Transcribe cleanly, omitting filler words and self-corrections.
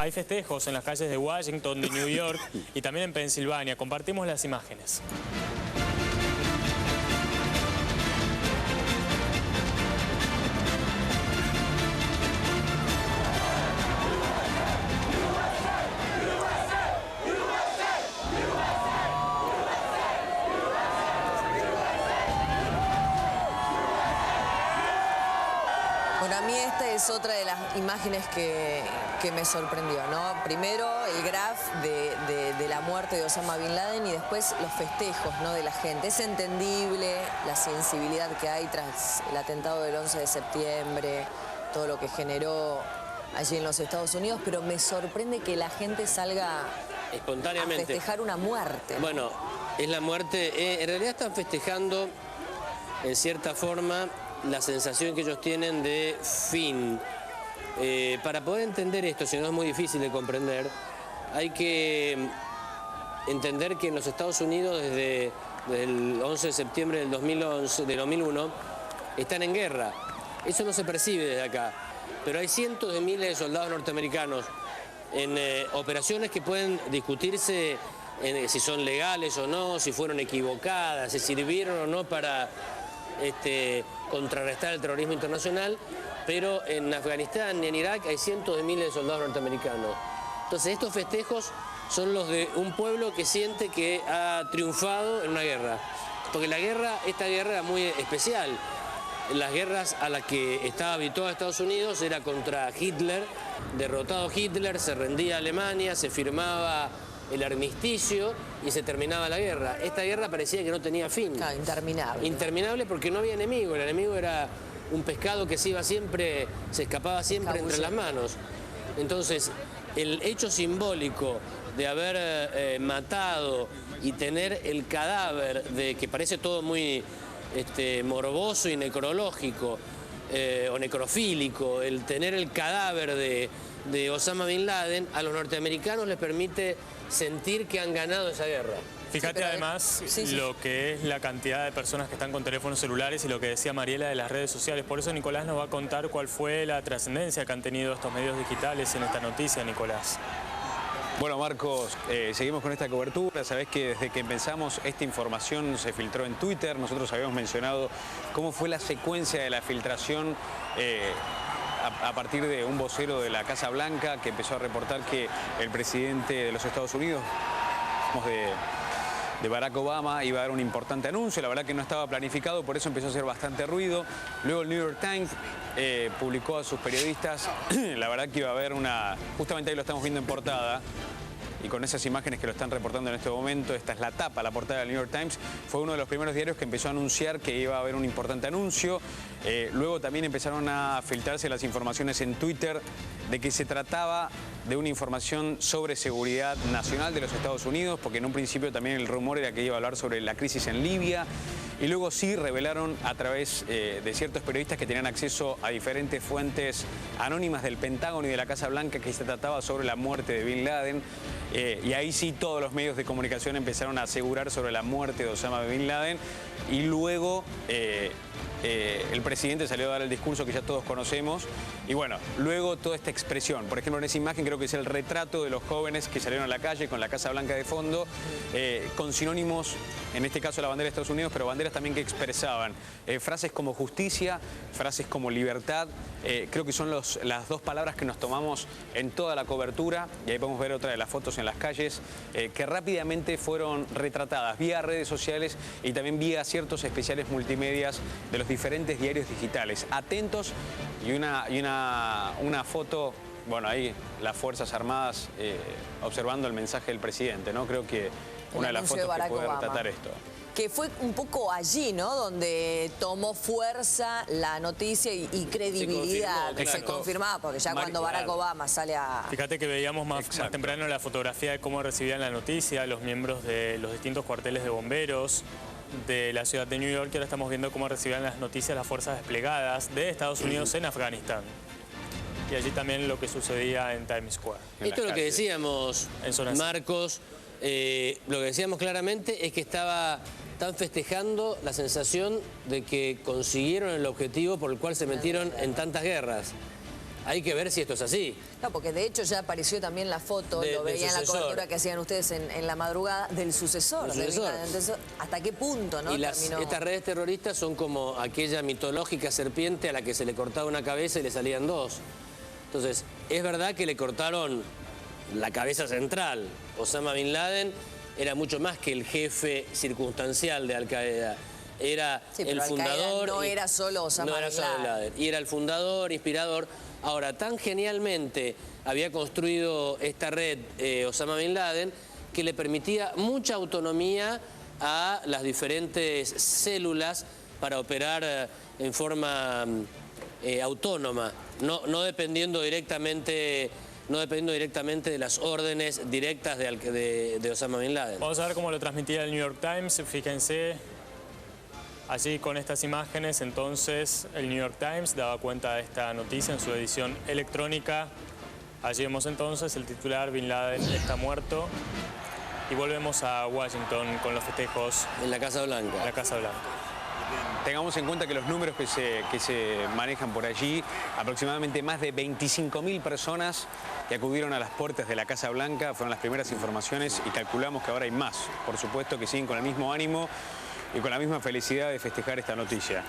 hay festejos en las calles de Washington, de New York y también en Pensilvania. Compartimos las imágenes. Bueno, a mí esta es otra de las imágenes que me sorprendió, ¿no? Primero el graf de la muerte de Osama Bin Laden y después los festejos, ¿no?, de la gente. Es entendible la sensibilidad que hay tras el atentado del 11 de septiembre, todo lo que generó allí en los Estados Unidos, pero me sorprende que la gente salga espontáneamente a festejar una muerte, ¿no? Bueno, es la muerte. En realidad están festejando, en cierta forma, la sensación que ellos tienen de fin. Para poder entender esto, si no es muy difícil de comprender, hay que entender que en los Estados Unidos desde el 11 de septiembre del 2001 están en guerra. Eso no se percibe desde acá, pero hay cientos de miles de soldados norteamericanos en operaciones que pueden discutirse si son legales o no, si fueron equivocadas, si sirvieron o no para contrarrestar el terrorismo internacional, pero en Afganistán y en Irak hay cientos de miles de soldados norteamericanos. Entonces estos festejos son los de un pueblo que siente que ha triunfado en una guerra. Porque esta guerra era muy especial. Las guerras a las que estaba habituado Estados Unidos era contra Hitler. Derrotado Hitler, se rendía Alemania, se firmaba el armisticio y se terminaba la guerra. Esta guerra parecía que no tenía fin. Claro, interminable. Interminable porque no había enemigo. El enemigo era un pescado que se escapaba siempre entre las manos. Entonces, el hecho simbólico de haber matado y tener el cadáver, que parece todo muy morboso y necrológico, o necrofílico, el tener el cadáver de Osama Bin Laden, a los norteamericanos les permite sentir que han ganado esa guerra. Fíjate además lo que es la cantidad de personas que están con teléfonos celulares y lo que decía Mariela de las redes sociales. Por eso Nicolás nos va a contar cuál fue la trascendencia que han tenido estos medios digitales en esta noticia, Nicolás. Bueno, Marcos, seguimos con esta cobertura. Sabés que desde que empezamos esta información se filtró en Twitter. Nosotros habíamos mencionado cómo fue la secuencia de la filtración a partir de un vocero de la Casa Blanca que empezó a reportar que el presidente de los Estados Unidos, de Barack Obama, iba a dar un importante anuncio. La verdad que no estaba planificado, por eso empezó a hacer bastante ruido. Luego el New York Times publicó a sus periodistas, la verdad que iba a haber justamente ahí lo estamos viendo en portada, y con esas imágenes que lo están reportando en este momento, esta es la tapa, la portada del New York Times, fue uno de los primeros diarios que empezó a anunciar que iba a haber un importante anuncio. Luego también empezaron a filtrarse las informaciones en Twitter de que se trataba de una información sobre seguridad nacional de los Estados Unidos, porque en un principio también el rumor era que iba a hablar sobre la crisis en Libia, y luego sí revelaron a través de ciertos periodistas que tenían acceso a diferentes fuentes anónimas del Pentágono y de la Casa Blanca que se trataba sobre la muerte de Bin Laden, y ahí sí todos los medios de comunicación empezaron a asegurar sobre la muerte de Osama Bin Laden, y luego el presidente salió a dar el discurso que ya todos conocemos, y bueno, luego toda esta expresión, por ejemplo en esa imagen creo que es el retrato de los jóvenes que salieron a la calle con la Casa Blanca de fondo, con sinónimos, en este caso la bandera de Estados Unidos, pero banderas también que expresaban frases como justicia, frases como libertad. Creo que son las dos palabras que nos tomamos en toda la cobertura, y ahí podemos ver otra de las fotos en las calles, que rápidamente fueron retratadas vía redes sociales y también vía ciertos especiales multimedias de los diferentes diarios digitales. Atentos, y una foto, bueno, ahí las Fuerzas Armadas observando el mensaje del presidente, ¿no? Creo que una de las fotos que puede retratar esto. Que fue un poco allí, ¿no?, donde tomó fuerza la noticia y credibilidad. Se confirmaba, porque ya cuando Barack Obama sale a... Fíjate que veíamos más temprano la fotografía de cómo recibían la noticia los miembros de los distintos cuarteles de bomberos de la ciudad de New York, y ahora estamos viendo cómo recibían las noticias las fuerzas desplegadas de Estados Unidos en Afganistán. Y allí también lo que sucedía en Times Square. Esto es lo que decíamos, Marcos, lo que decíamos claramente es que están festejando la sensación de que consiguieron el objetivo por el cual se metieron en tantas guerras. hay que ver si esto es así. No, porque de hecho ya apareció también la foto, lo veía en la cobertura que hacían ustedes en la madrugada, del sucesor. Entonces, ¿hasta qué punto, no? Y estas redes terroristas son como aquella mitológica serpiente a la que se le cortaba una cabeza y le salían dos. Entonces, es verdad que le cortaron la cabeza central. Osama Bin Laden era mucho más que el jefe circunstancial de Al-Qaeda. Era el fundador. No era solo Osama Bin Laden. Y era el fundador, inspirador. Ahora, tan genialmente había construido esta red Osama Bin Laden que le permitía mucha autonomía a las diferentes células para operar en forma autónoma, no dependiendo directamente de las órdenes directas de Osama Bin Laden. Vamos a ver cómo lo transmitía el New York Times. Fíjense, allí con estas imágenes, entonces, el New York Times daba cuenta de esta noticia en su edición electrónica. Allí vemos entonces el titular: Bin Laden está muerto. Y volvemos a Washington con los festejos en la Casa Blanca. En la Casa Blanca. Tengamos en cuenta que los números que se manejan por allí, aproximadamente más de 25.000 personas que acudieron a las puertas de la Casa Blanca, fueron las primeras informaciones, y calculamos que ahora hay más, por supuesto, que siguen con el mismo ánimo y con la misma felicidad de festejar esta noticia.